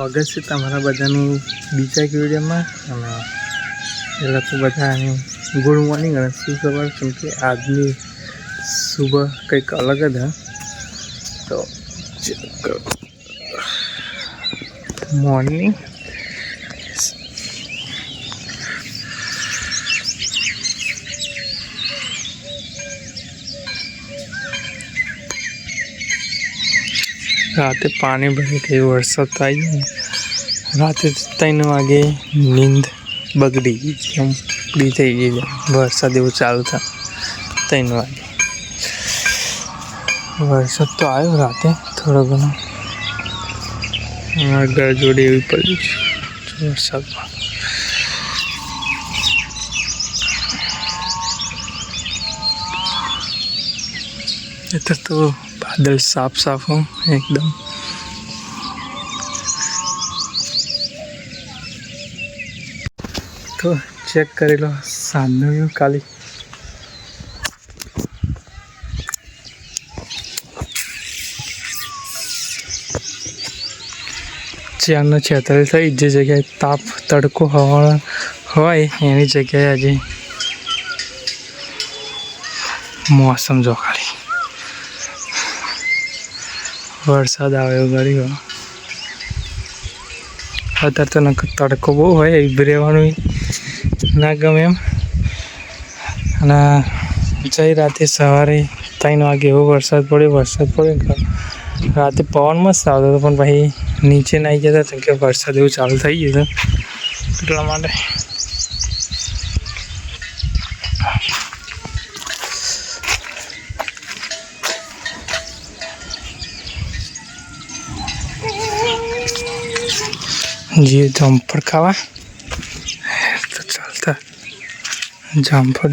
સ્વાગત છે તમારા બધાનું બીજા એક વિડીયોમાં। અને પહેલાં તો બધાને ગુડ મોર્નિંગ અને સુસવાર, કેમ કે આજની સુબહ કંઈક અલગ જ है। તો મોર્નિંગ रात पानी भरी गई, वरसाद आई। रात 3 वागे नींद बगड़ी गई, हम उड़ी थी गई। वरसाद एवं चालू था 3 वागे। वरसाद तो आयो रात थोड़ा घणो, घर जोड़े एवं पड़ी वरसाद में। इधर तो बादल साफ साफ हो एकदम। तो चेक कर लो सामने व्यू खाली। चार 46 थी, जे जगह ताप तड़को होय एनी जगह आज मौसम जो खाली वरसाद आयो घड़ी हो। अत्यार तो न तड़को बहु हो, रहवानुं ना गमे एम। जई राते सवारे 3 वागे एवो वरसाद पड़े। राते पवन मस्त आवतो तो, पण भाई नीचे नहीं जता तो कि वरसाद एवं चालू थई गयुं એટલા માટે। जी जम्पर खावा तो चलता जम्पर।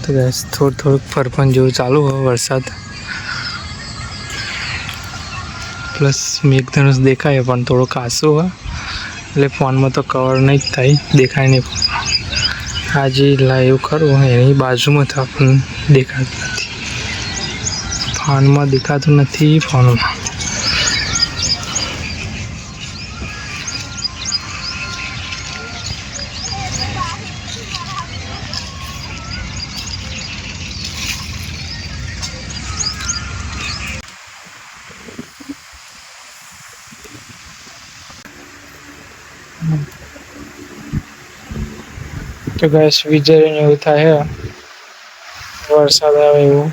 तो गैस थोड़ फरफन जो चालू हो वरसाद, प्लस मेघधनुष देखाय पण थोड़ो कासो हो એટલે ફોનમાં તો કવર નહીં થાય, દેખાય નહીં। આજે લાઈવ ખરું એની બાજુમાં તો આપણને દેખાતું નથી, ફોનમાં દેખાતું નથી ફોનમાં। तो गैस वीजળી એવું થાય વરસાદ આવે એવું।